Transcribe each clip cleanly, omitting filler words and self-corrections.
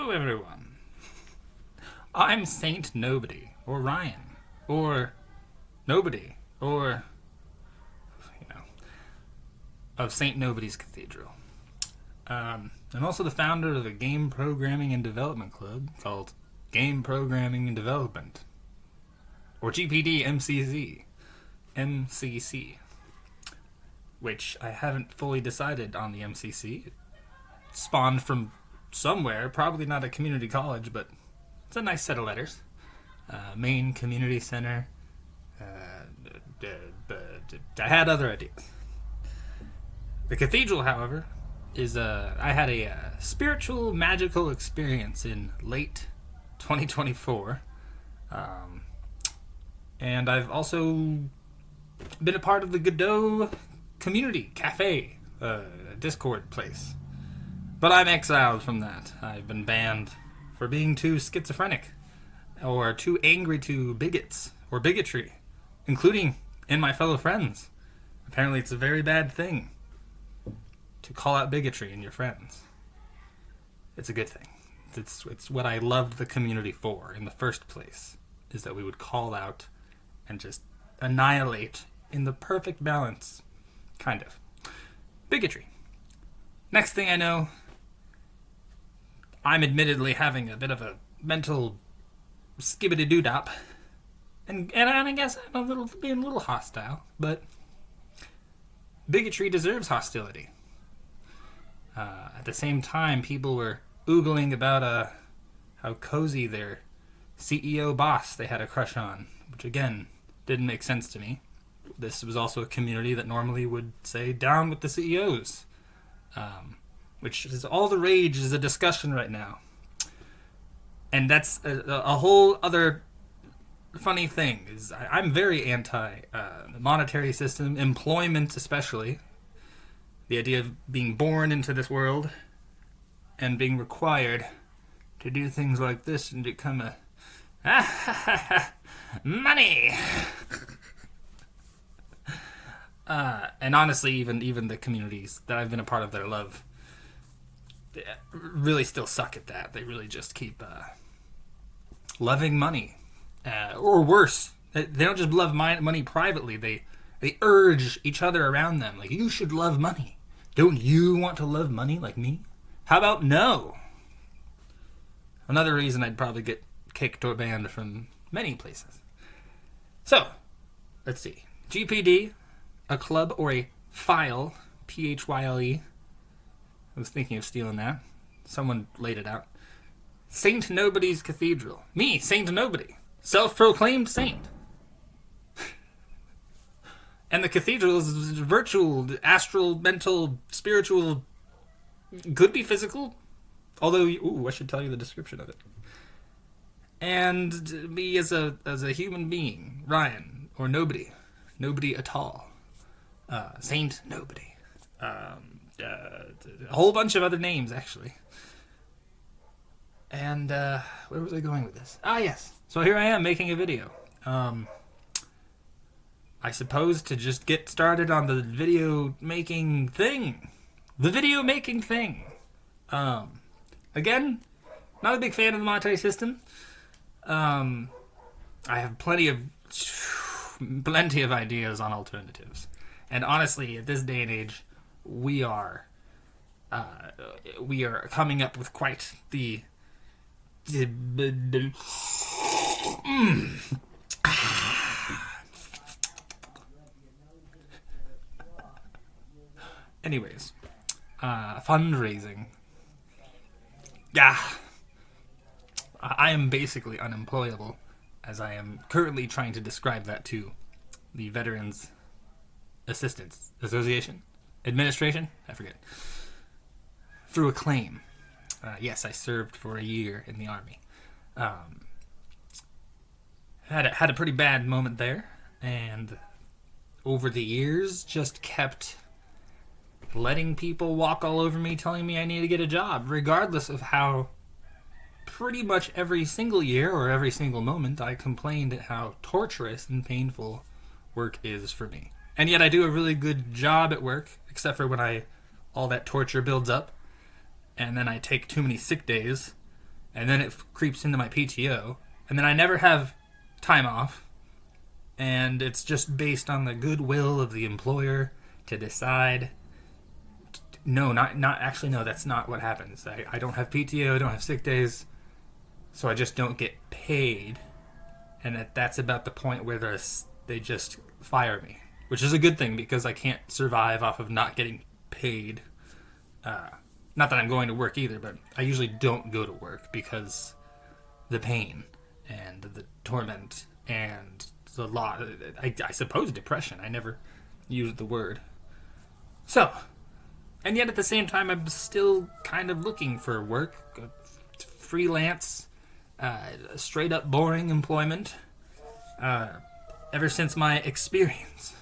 Hello, everyone. I'm Saint Nohbdy, or Ryan, or Nohbdy, or, of Saint Nohbdy's Cathedral. I'm also the founder of a game programming and development club called Game Programming and Development, or GPDMCC, MCC, which I haven't fully decided on the MCC. It spawned from somewhere, probably not a community college, but it's a nice set of letters. Main Community Center. I had other ideas. The Cathedral, however, is I had a spiritual, magical experience in late 2024. And I've also been a part of the Godot community cafe, Discord place. But I'm exiled from that. I've been banned for being too schizophrenic, or too angry to bigots, or bigotry, including in my fellow friends. Apparently it's a very bad thing to call out bigotry in your friends. It's a good thing. It's what I loved the community for in the first place, is that we would call out and just annihilate in the perfect balance, kind of, bigotry. Next thing I know, I'm admittedly having a bit of a mental skibbity-doo-dop, and I guess I'm being a little hostile, but bigotry deserves hostility. At the same time, people were oogling about how cozy their CEO boss they had a crush on, which again didn't make sense to me. This was also a community that normally would say down with the CEOs, which is all the rage is a discussion right now. And that's a whole other funny thing. Is I'm very anti monetary system, employment especially. The idea of being born into this world and being required to do things like this and become money. And honestly, even the communities that I've been a part of that I love really still suck at that. They really just keep loving money, or worse, they don't just love money privately. They urge each other around them, like, you should love money. Don't you want to love money like me? How about no? Another reason I'd probably get kicked or banned from many places. So, let's see. GPD, a club, or a Phyle, Phyle. I was thinking of stealing that. Someone laid it out. Saint Nohbdy's Cathedral. Me, Saint Nohbdy. Self-proclaimed saint. And the cathedral is virtual, astral, mental, spiritual, could be physical. Although, I should tell you the description of it. And me as a human being, Ryan, or Nohbdy. NohbdyAhtall. Saint Nohbdy. A whole bunch of other names, actually. And, where was I going with this? Ah, yes. So here I am making a video. I suppose to just get started on the video making thing. Again, not a big fan of the monetary system. I have plenty of ideas on alternatives. And honestly, at this day and age, we are coming up with quite the anyways, fundraising. Yeah, I am basically unemployable, as I am currently trying to describe that to the Veterans Assistance Association Administration, I forget, through a claim. Yes, I served for a year in the Army. Had a pretty bad moment there, and over the years just kept letting people walk all over me, telling me I need to get a job, regardless of how pretty much every single year or every single moment I complained at how torturous and painful work is for me. And yet I do a really good job at work, except for when all that torture builds up, and then I take too many sick days, and then it creeps into my PTO, and then I never have time off, and it's just based on the goodwill of the employer to decide. No, that's not what happens. I don't have PTO, I don't have sick days, so I just don't get paid, and that's about the point where they just fire me, which is a good thing because I can't survive off of not getting paid. Not that I'm going to work either, but I usually don't go to work because the pain and the torment and the lot. I suppose depression. I never used the word. So, and yet at the same time, I'm still kind of looking for work, freelance, straight up boring employment. Ever since my experience,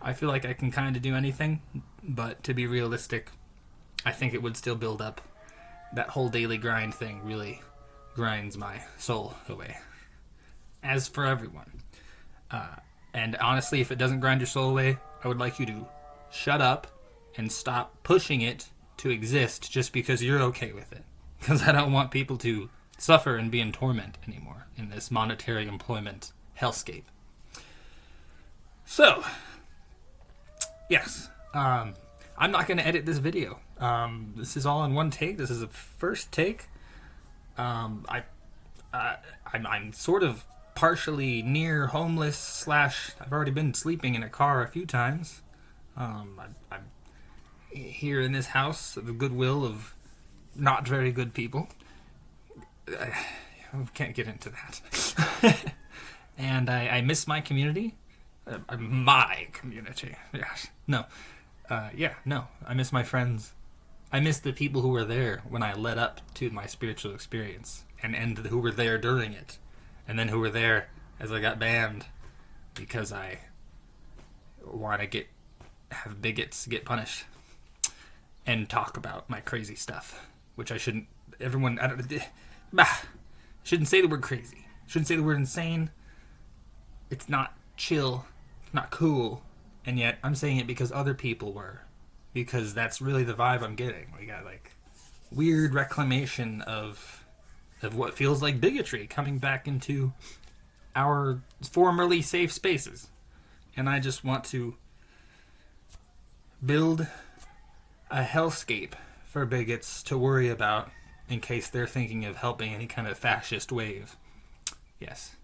I feel like I can kind of do anything, but to be realistic, I think it would still build up. That whole daily grind thing really grinds my soul away. As for everyone. And honestly, if it doesn't grind your soul away, I would like you to shut up and stop pushing it to exist just because you're okay with it. Because I don't want people to suffer and be in torment anymore in this monetary employment hellscape. So, yes, I'm not going to edit this video. This is all in one take. This is a first take. I'm sort of partially near homeless / I've already been sleeping in a car a few times. I'm here in this house of the goodwill of not very good people. I can't get into that. And I miss my community. My community. Yes. No. I miss my friends. I miss the people who were there when I led up to my spiritual experience, and who were there during it, and then who were there as I got banned because I want to have bigots get punished and talk about my crazy stuff, which I shouldn't. Shouldn't say the word crazy. Shouldn't say the word insane. It's not chill. It's not cool. And yet, I'm saying it because other people were. Because that's really the vibe I'm getting. We got, weird reclamation of what feels like bigotry coming back into our formerly safe spaces. And I just want to build a hellscape for bigots to worry about in case they're thinking of helping any kind of fascist wave. Yes.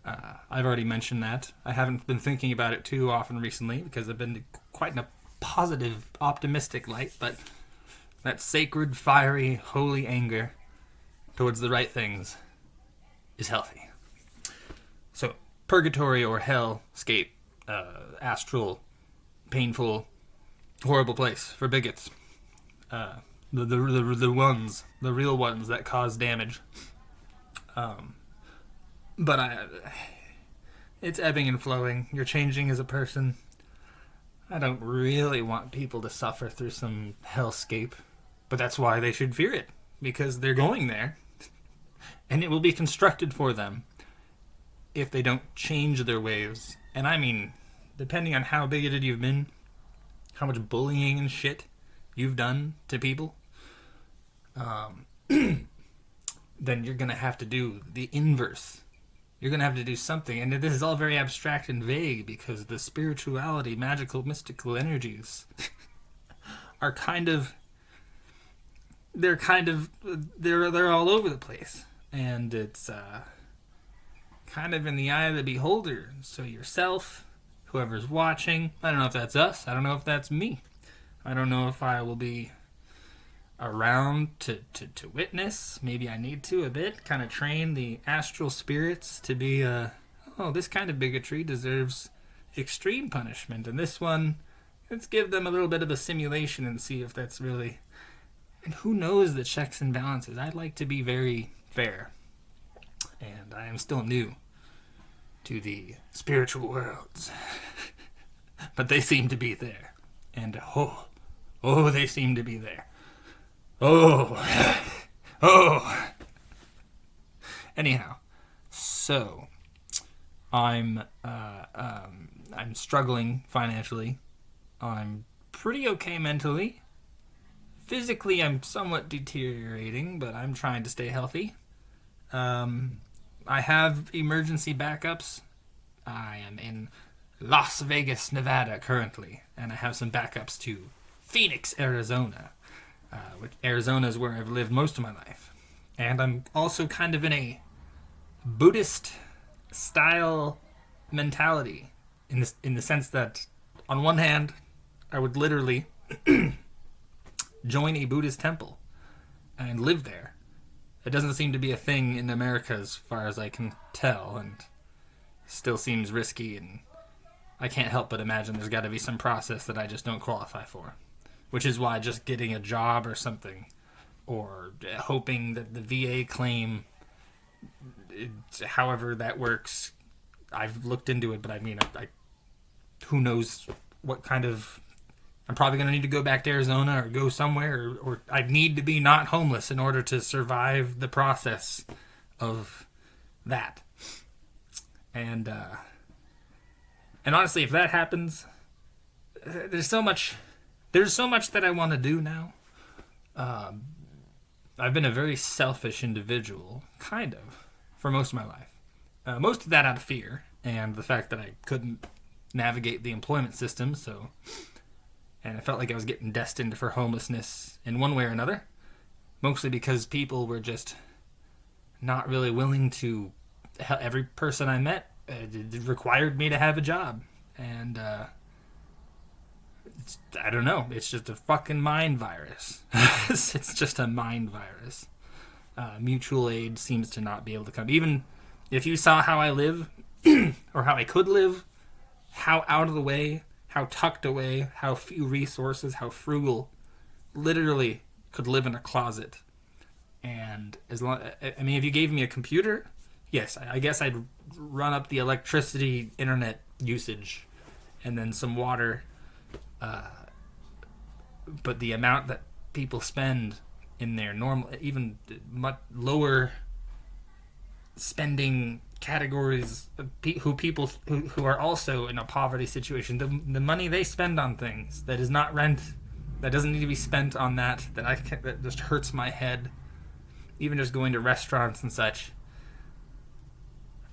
I've already mentioned that. I haven't been thinking about it too often recently because I've been quite in a positive, optimistic light, but that sacred, fiery, holy anger towards the right things is healthy. So, purgatory or hellscape, astral, painful, horrible place for bigots. The real ones that cause damage. But it's ebbing and flowing. You're changing as a person. I don't really want people to suffer through some hellscape, but that's why they should fear it, because they're going there, and it will be constructed for them if they don't change their ways. And I mean, depending on how bigoted you've been, how much bullying and shit you've done to people, then you're going to have to do the inverse. You're going to have to do something. And this is all very abstract and vague because the spirituality, magical, mystical energies are they're all over the place. And it's kind of in the eye of the beholder. So yourself, whoever's watching, I don't know if that's us. I don't know if that's me. I don't know if I will be around to witness. Maybe I need to a bit, kind of train the astral spirits to be this kind of bigotry deserves extreme punishment, and this one, let's give them a little bit of a simulation and see if that's really, and who knows the checks and balances. I'd like to be very fair, and I am still new to the spiritual worlds, but they seem to be there, and they seem to be there. Anyhow, so I'm struggling financially. I'm pretty okay mentally. physically I'm somewhat deteriorating, but I'm trying to stay healthy. I have emergency backups. I am in Las Vegas, Nevada currently, and I have some backups to Phoenix, Arizona. Which Arizona is where I've lived most of my life. And I'm also kind of in a Buddhist style mentality in the sense that on one hand I would literally join a Buddhist temple and live there. It doesn't seem to be a thing in America as far as I can tell, and still seems risky, and I can't help but imagine there's got to be some process that I just don't qualify for. Which is why just getting a job or something, or hoping that the VA claim, however that works, I've looked into it, but I mean, who knows what kind of... I'm probably going to need to go back to Arizona or go somewhere, or I'd need to be not homeless in order to survive the process of that. And honestly, if that happens, there's so much that I want to do now. I've been a very selfish individual, kind of, for most of my life. Most of that out of fear, and the fact that I couldn't navigate the employment system, and I felt like I was getting destined for homelessness in one way or another, mostly because people were just not really willing to... Every person I met required me to have a job, and I don't know, it's just a fucking mind virus. It's just a mind virus. Mutual aid seems to not be able to come. Even if you saw how I live, or how I could live, how out of the way, how tucked away, how few resources, how frugal, literally could live in a closet. And if you gave me a computer, yes, I guess I'd run up the electricity, internet usage, and then some water. But the amount that people spend in their normal, even much lower spending categories of people who are also in a poverty situation, the money they spend on things that is not rent, that doesn't need to be spent on that just hurts my head. Even just going to restaurants and such,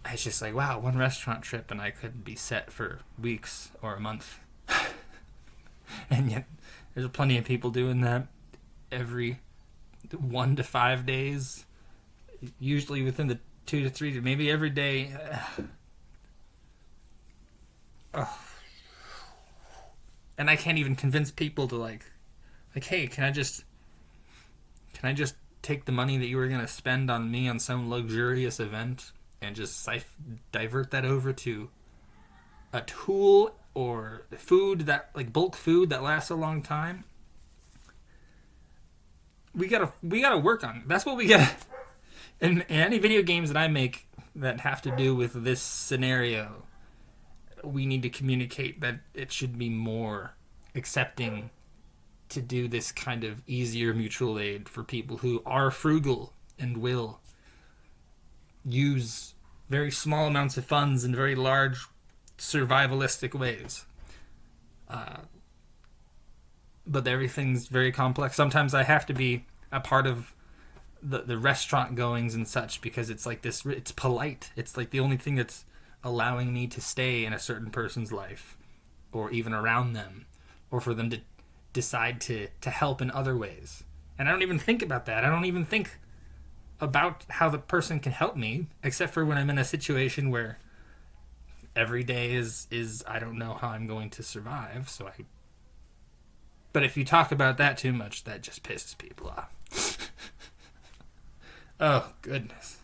it's just like, wow, one restaurant trip and I could be set for weeks or a month. And yet there's plenty of people doing that every 1 to 5 days, usually within the 2 to 3, maybe every day. And I can't even convince people to like, hey, can I just take the money that you were going to spend on me on some luxurious event and just divert that over to a tool or food that, like, bulk food that lasts a long time? We gotta work on it. That's what we gotta... In any video games that I make that have to do with this scenario, we need to communicate that it should be more accepting to do this kind of easier mutual aid for people who are frugal and will use very small amounts of funds in very large survivalistic ways. But everything's very complex. Sometimes I have to be a part of the restaurant goings and such because it's like this, it's polite. It's like the only thing that's allowing me to stay in a certain person's life or even around them, or for them to decide to help in other ways. And I don't even think about that. I don't even think about how the person can help me, except for when I'm in a situation where every day is I don't know how I'm going to survive, but if you talk about that too much, that just pisses people off. Oh, goodness.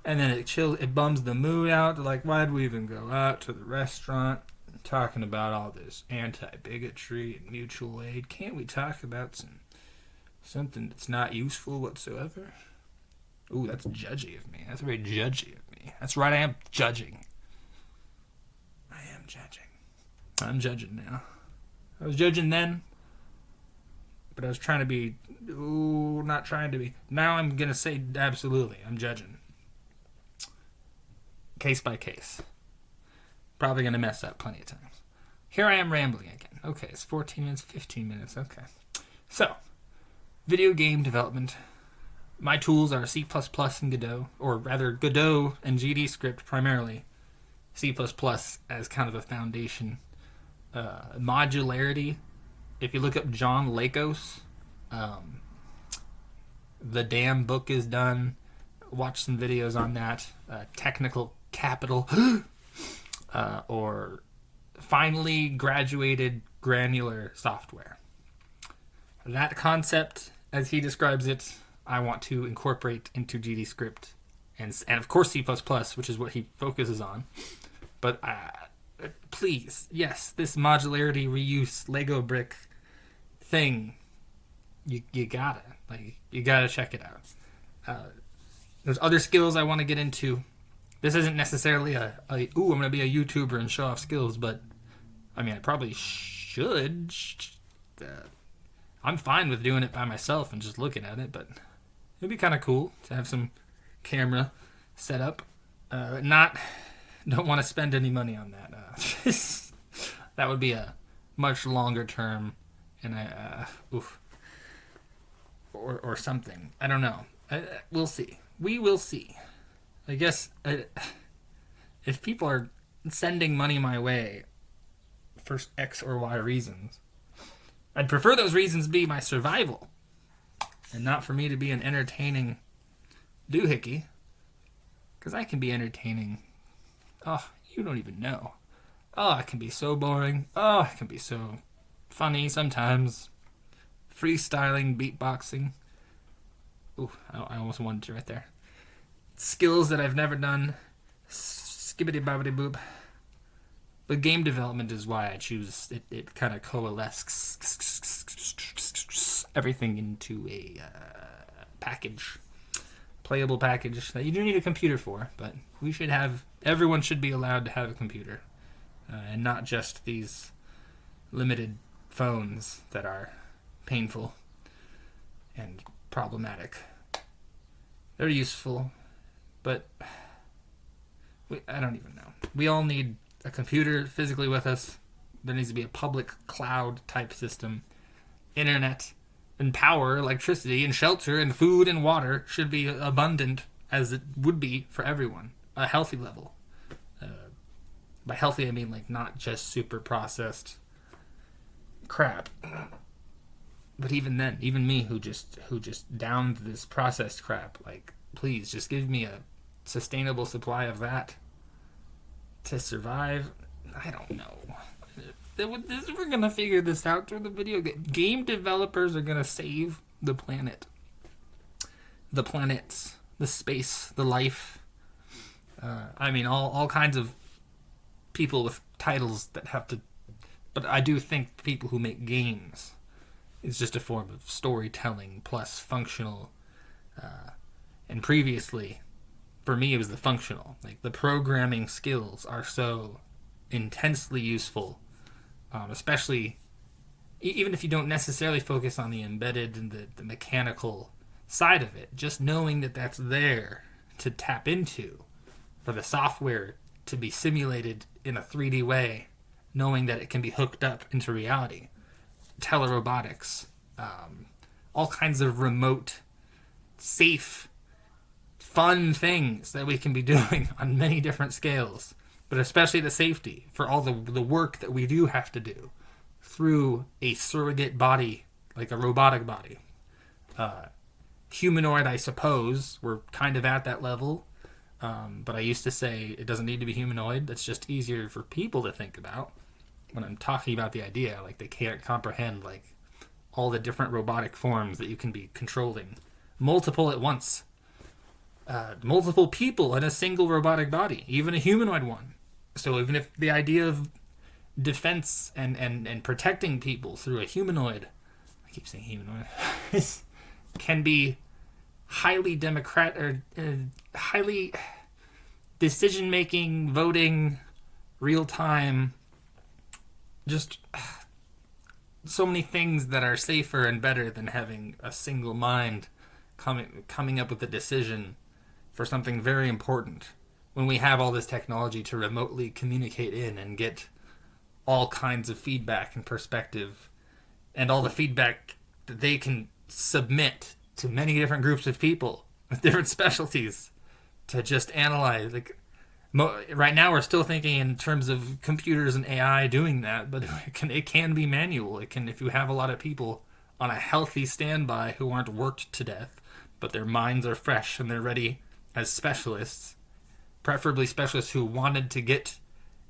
And then it bums the mood out. Like, why'd we even go out to the restaurant talking about all this anti-bigotry and mutual aid? Can't we talk about something that's not useful whatsoever? Ooh, that's judgy of me. That's very judgy of me. That's right, I am judging. I'm judging now. I was judging then, but I was trying to be... Ooh, not trying to be. Now I'm going to say absolutely, I'm judging. Case by case. Probably going to mess up plenty of times. Here I am rambling again. Okay, it's 14 minutes, 15 minutes, okay. So, video game development. My tools are C++ and Godot, or rather Godot and GDScript primarily. C++ as kind of a foundation. Modularity. If you look up John Lakos, the damn book is done. Watch some videos on that. Technical Capital, or finally graduated granular software. That concept, as he describes it, I want to incorporate into GDScript and of course C++, which is what he focuses on. But please, yes, this modularity reuse Lego brick thing, you gotta check it out. There's other skills I want to get into. This isn't necessarily I'm gonna be a YouTuber and show off skills, but I mean I probably should. I'm fine with doing it by myself and just looking at it, but it'd be kind of cool to have some camera set up. Don't want to spend any money on that. That would be a much longer term, and or something. I don't know. We'll see. We will see. I guess if people are sending money my way for X or Y reasons, I'd prefer those reasons be my survival and not for me to be an entertaining doohickey, because I can be entertaining. Oh, you don't even know. Oh, it can be so boring. Oh, it can be so funny sometimes. Freestyling, beatboxing. Ooh, I almost wanted to right there. Skills that I've never done. Skibbity bobbity boop. But game development is why I choose it. It kind of coalesces everything into a package. Playable package that you do need a computer for, but everyone should be allowed to have a computer. And not just these limited phones that are painful and problematic. They're useful, but I don't even know. We all need a computer physically with us. There needs to be a public cloud type system. Internet and power, electricity and shelter and food and water should be abundant as it would be for everyone. A healthy level. By healthy I mean like not just super processed crap. But even then, even me who just downed this processed crap, like please just give me a sustainable supply of that to survive. I don't know. We're gonna figure this out through the video game. Game developers are gonna save the planet, the planets, the space, the life. I mean, all kinds of people with titles that have to. But I do think people who make games is just a form of storytelling plus functional. And previously, for me, it was the functional. Like the programming skills are so intensely useful. Especially, even if you don't necessarily focus on the embedded and the mechanical side of it, just knowing that that's there to tap into for the software to be simulated in a 3D way, knowing that it can be hooked up into reality. Telerobotics, all kinds of remote, safe, fun things that we can be doing on many different scales. But especially the safety for all the work that we do have to do through a surrogate body, like a robotic body. Humanoid, I suppose, we're kind of at that level. But I used to say it doesn't need to be humanoid. That's just easier for people to think about when I'm talking about the idea. Like they can't comprehend like all the different robotic forms that you can be controlling. Multiple at once. Multiple people in a single robotic body, even a humanoid one. So even if the idea of defense and protecting people through a humanoid, I keep saying humanoid, can be highly highly decision-making, voting, real-time, just so many things that are safer and better than having a single mind coming up with a decision for something very important, when we have all this technology to remotely communicate in and get all kinds of feedback and perspective, and all the feedback that they can submit to many different groups of people with different specialties to just analyze. Like, right now we're still thinking in terms of computers and AI doing that, but it can be manual. It can, if you have a lot of people on a healthy standby who aren't worked to death, but their minds are fresh and they're ready as specialists, preferably specialists who wanted to get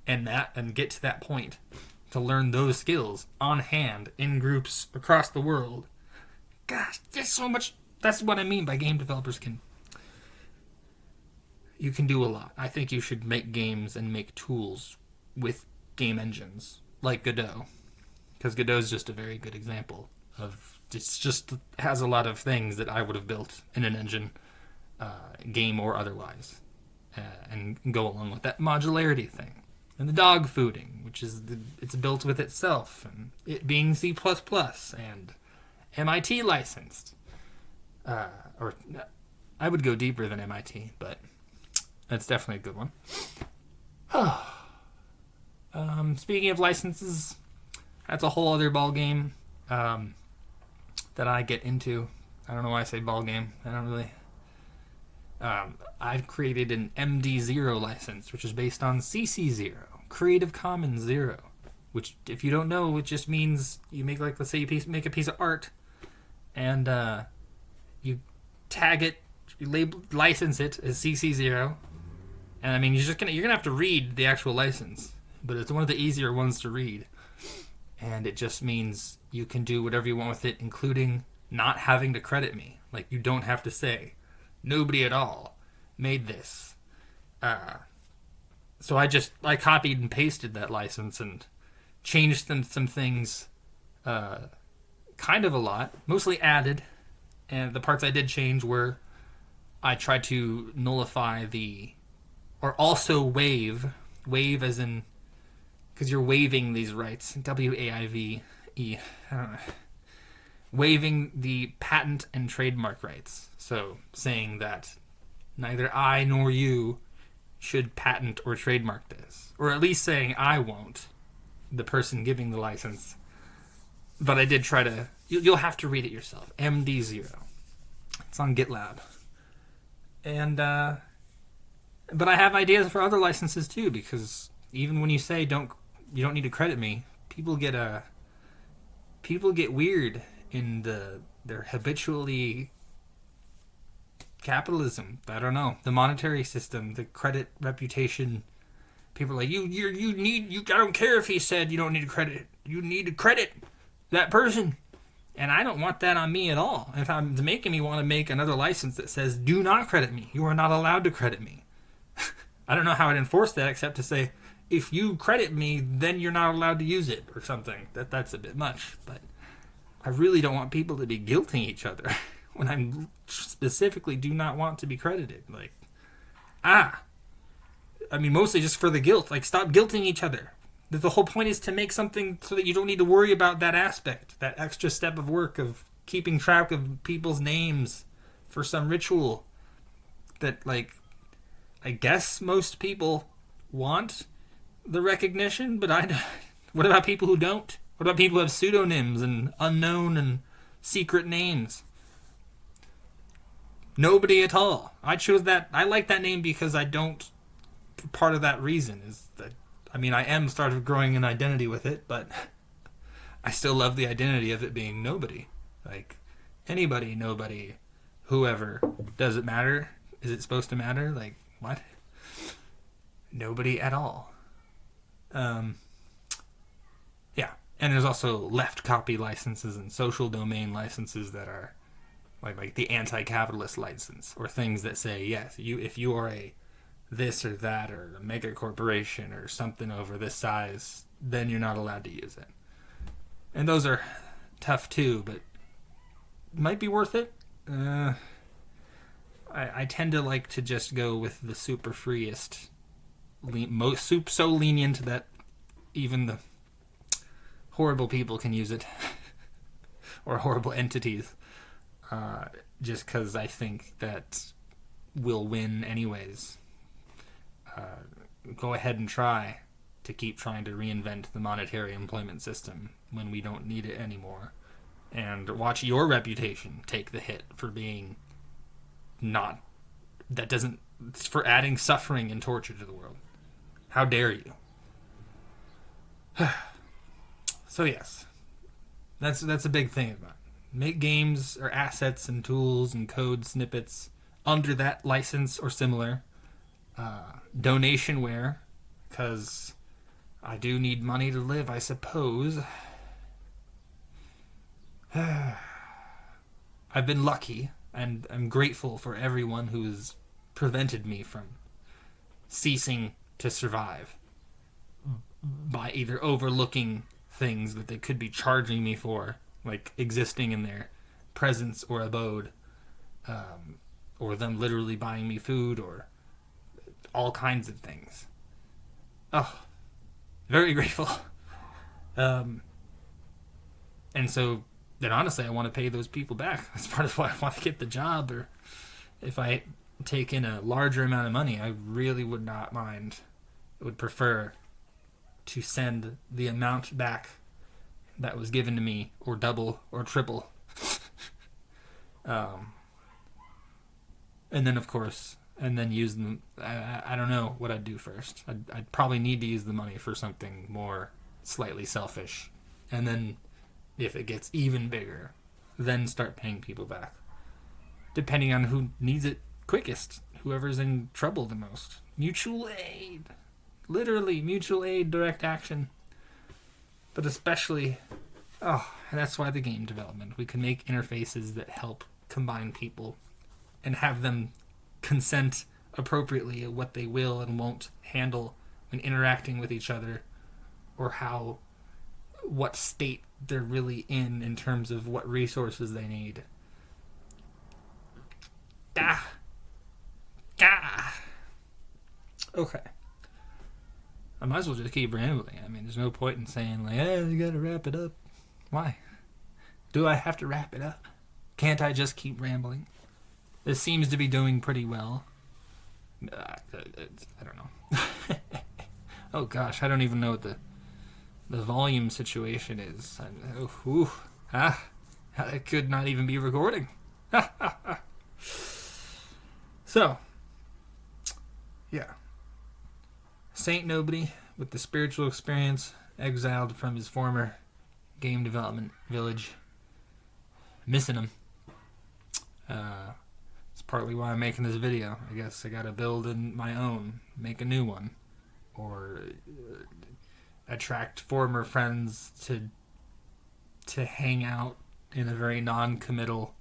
get to that point, to learn those skills on hand in groups across the world. Gosh, there's so much. That's what I mean by game developers you can do a lot. I think you should make games and make tools with game engines like Godot, because Godot is just a very good example of just has a lot of things that I would have built in an engine, game or otherwise, and go along with that modularity thing. And the dog fooding, which is it's built with itself, and it being C++ and MIT licensed. Or I would go deeper than MIT, but that's definitely a good one. Speaking of licenses, that's a whole other ball game that I get into. I don't know why I say ball game. I don't really. I've created an MD0 license, which is based on CC0, Creative Commons 0, which, if you don't know, it just means you make, like, let's say you make a piece of art, and you tag it, you license it as CC0, and I mean you're gonna have to read the actual license, but it's one of the easier ones to read, and it just means you can do whatever you want with it, including not having to credit me. Like, you don't have to say NohbdyAhtall made this. So I copied and pasted that license and changed some things, kind of a lot, mostly added. And the parts I did change were I tried to nullify or also waive as in, because you're waiving these rights, W-A-I-V-E, I don't know, waiving the patent and trademark rights. So saying that neither I nor you should patent or trademark this, or at least saying I won't, the person giving the license. But I did try to, you'll have to read it yourself, MD0. It's on GitLab. And, but I have ideas for other licenses too, because even when you say you don't need to credit me, people get weird in their habitually capitalism. I don't know, the monetary system, the credit reputation. People are like, I don't care if he said you don't need to credit. You need to credit that person. And I don't want that on me at all. If I'm making me want to make another license that says, do not credit me. You are not allowed to credit me. I don't know how I'd enforce that except to say, if you credit me, then you're not allowed to use it or something. That's a bit much. But I really don't want people to be guilting each other when I specifically do not want to be credited. Like, I mean, mostly just for the guilt. Like, stop guilting each other. The whole point is to make something so that you don't need to worry about that aspect, that extra step of work of keeping track of people's names for some ritual that, like, I guess most people want the recognition, but what about people who don't? What about people who have pseudonyms and unknown and secret names? NohbdyAhtall. I chose that. I like that name because I don't. Part of that reason is that, I mean, I am started growing an identity with it, but I still love the identity of it being nobody. Like, anybody, nobody, whoever. Does it matter? Is it supposed to matter? Like, what? Nobody at all. Yeah. And there's also left copy licenses and social domain licenses that are like the anti-capitalist license, or things that say, yes, if you are a this or that or a mega corporation or something over this size, then you're not allowed to use it. And those are tough too, but might be worth it. I tend to like to just go with the super freest, so lenient that even the horrible people can use it, or horrible entities, just because I think that we'll win anyways. Go ahead and try to keep trying to reinvent the monetary employment system when we don't need it anymore. and watch your reputation take the hit for being not, that doesn't, for adding suffering and torture to the world. How dare you? So yes, that's a big thing about it. Make games or assets and tools and code snippets under that license or similar. Donationware, because I do need money to live, I suppose. I've been lucky, and I'm grateful for everyone who has prevented me from ceasing to survive by either overlooking things that they could be charging me for, like existing in their presence or abode, or them literally buying me food, or all kinds of things. Oh, very grateful. And so then honestly, I want to pay those people back. That's part of why I want to get the job, or if I take in a larger amount of money, I really would not mind. I would prefer to send the amount back that was given to me, or double or triple. And then, of course, and then use them. I don't know what I'd do first. I'd probably need to use the money for something more slightly selfish. And then, if it gets even bigger, then start paying people back. Depending on who needs it quickest. Whoever's in trouble the most. Mutual aid. Literally, mutual aid, direct action. But especially, and that's why the game development. We can make interfaces that help combine people and have them consent appropriately at what they will and won't handle when interacting with each other, or what state they're really in terms of what resources they need. Okay. I might as well just keep rambling. I mean, there's no point in saying, like, you gotta wrap it up. Why? Do I have to wrap it up? Can't I just keep rambling? This seems to be doing pretty well. I don't know. Oh gosh, I don't even know what the volume situation is. I could not even be recording. So, yeah. Saint Nohbdy, with the spiritual experience, exiled from his former game development village. Missing him. It's partly why I'm making this video. I guess I gotta build my own, make a new one, or attract former friends to hang out in a very non-committal,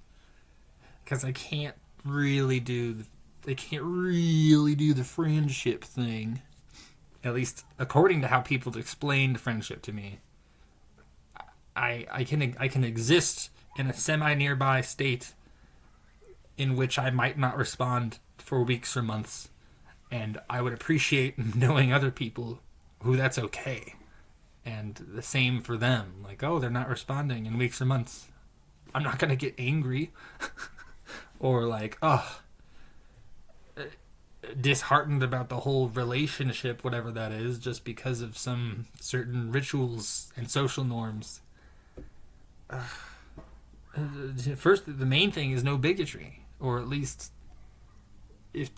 because I can't really do the friendship thing. At least according to how people explained friendship to me. I can exist in a semi-nearby state in which I might not respond for weeks or months, and I would appreciate knowing other people who that's okay. And the same for them. Like, they're not responding in weeks or months. I'm not going to get angry. Or like, disheartened about the whole relationship, whatever that is, just because of some certain rituals and social norms. First, the main thing is no bigotry. Or at least, if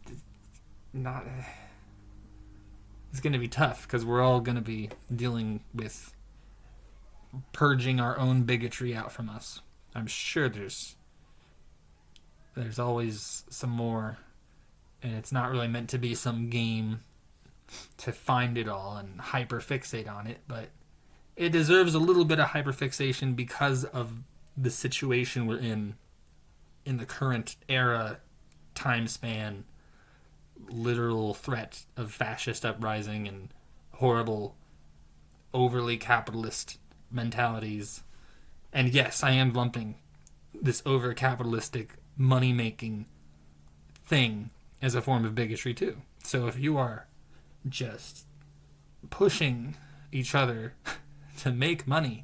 not, it's going to be tough, because we're all going to be dealing with purging our own bigotry out from us. I'm sure there's always some more, and it's not really meant to be some game to find it all and hyperfixate on it, but it deserves a little bit of hyperfixation because of the situation we're in the current era, time span, literal threat of fascist uprising and horrible, overly capitalist mentalities. And yes, I am lumping this over-capitalistic, money-making thing as a form of bigotry too. So if you are just pushing each other to make money,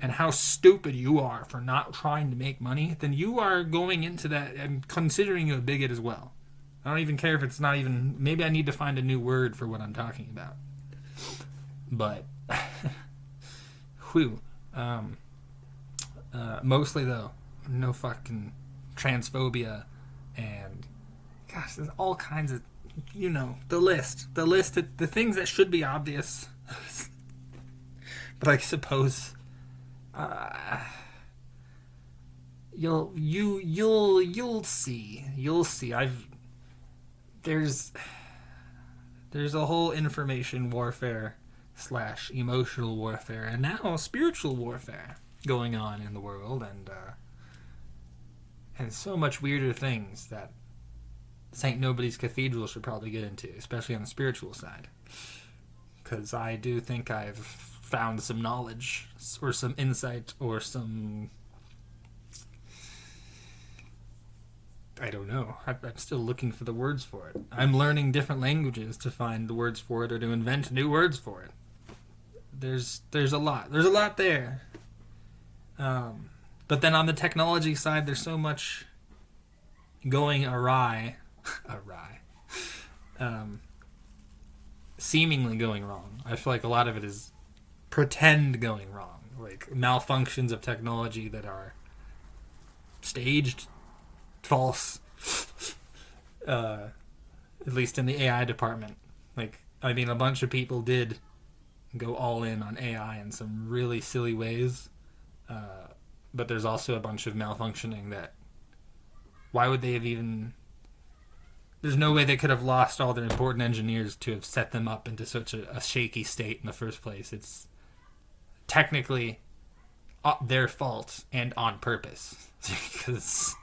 and how stupid you are for not trying to make money, then you are going into that and considering you a bigot as well. I don't even care if it's not even... Maybe I need to find a new word for what I'm talking about. But... whew. Mostly, though, no fucking transphobia and, gosh, there's all kinds of, the list. The things that should be obvious. But I suppose, you'll see. There's a whole information warfare / emotional warfare, and now spiritual warfare going on in the world, and so much weirder things that St. Nohbdy's Cathedral should probably get into, especially on the spiritual side. Because I do think I've found some knowledge, or some insight, or some... I don't know. I'm still looking for the words for it. I'm learning different languages to find the words for it, or to invent new words for it. There's a lot. There's a lot there. But then on the technology side, there's so much going awry. Seemingly going wrong. I feel like a lot of it is pretend going wrong. Like malfunctions of technology that are staged, false. At least in the AI department. A bunch of people did go all in on AI in some really silly ways. But there's also a bunch of malfunctioning that... Why would they have even... There's no way they could have lost all their important engineers to have set them up into such a shaky state in the first place. It's technically their fault and on purpose. Because...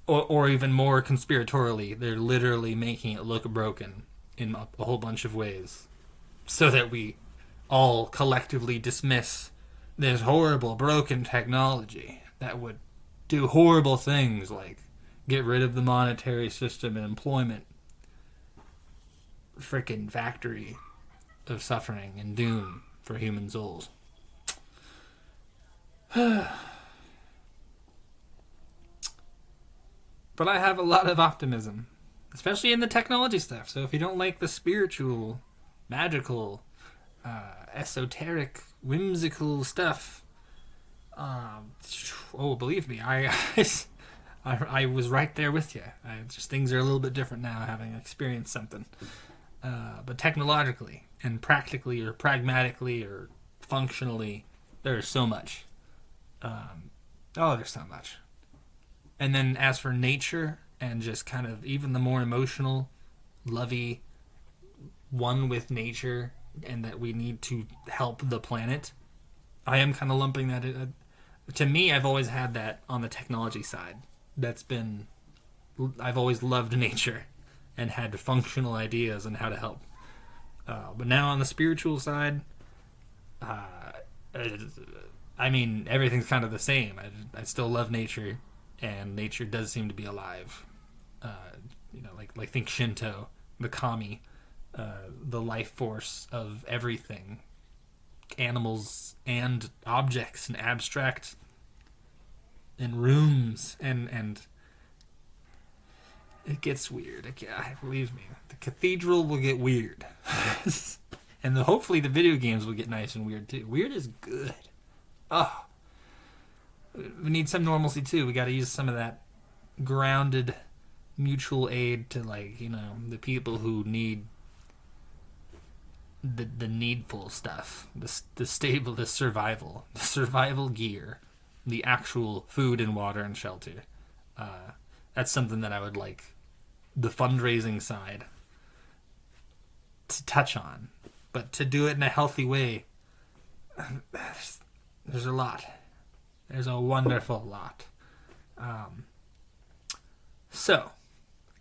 Or even more conspiratorially, they're literally making it look broken in a whole bunch of ways. So that we all collectively dismiss this horrible, broken technology that would do horrible things like get rid of the monetary system and employment. Frickin' factory of suffering and doom for human souls. But I have a lot of optimism, especially in the technology stuff. So if you don't like the spiritual, magical, esoteric, whimsical stuff, believe me, I was right there with you. Things are a little bit different now, having experienced something. But technologically and practically or pragmatically or functionally, there's so much. There's so much. And then as for nature and just kind of even the more emotional, lovey, one with nature, and that we need to help the planet, I am kind of lumping that in. To me, I've always had that on the technology side. I've always loved nature and had functional ideas on how to help. But now on the spiritual side, everything's kind of the same. I still love nature, and nature does seem to be alive. Think Shinto, the kami, the life force of everything, animals and objects and abstract and rooms, and it gets weird. Believe me, the cathedral will get weird. And hopefully the video games will get nice and weird too. Weird is good. Oh, we need some normalcy too. We got to use some of that grounded mutual aid to the people who need the needful stuff, the survival gear, the actual food and water and shelter. That's something that I would like the fundraising side to touch on, but to do it in a healthy way. There's a lot. There's a wonderful lot.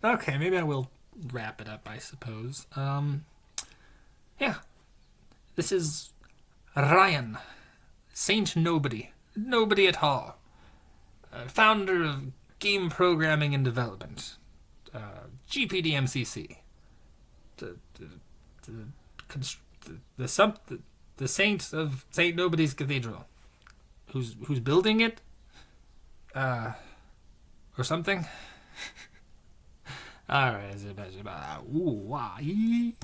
Okay, maybe I will wrap it up, I suppose. This is Ryan, Saint Nohbdy, NohbdyAhtall, founder of Game Programming and Development, GPDMCC, the saint of St. Nohbdy's Cathedral, who's building it, or something. All right.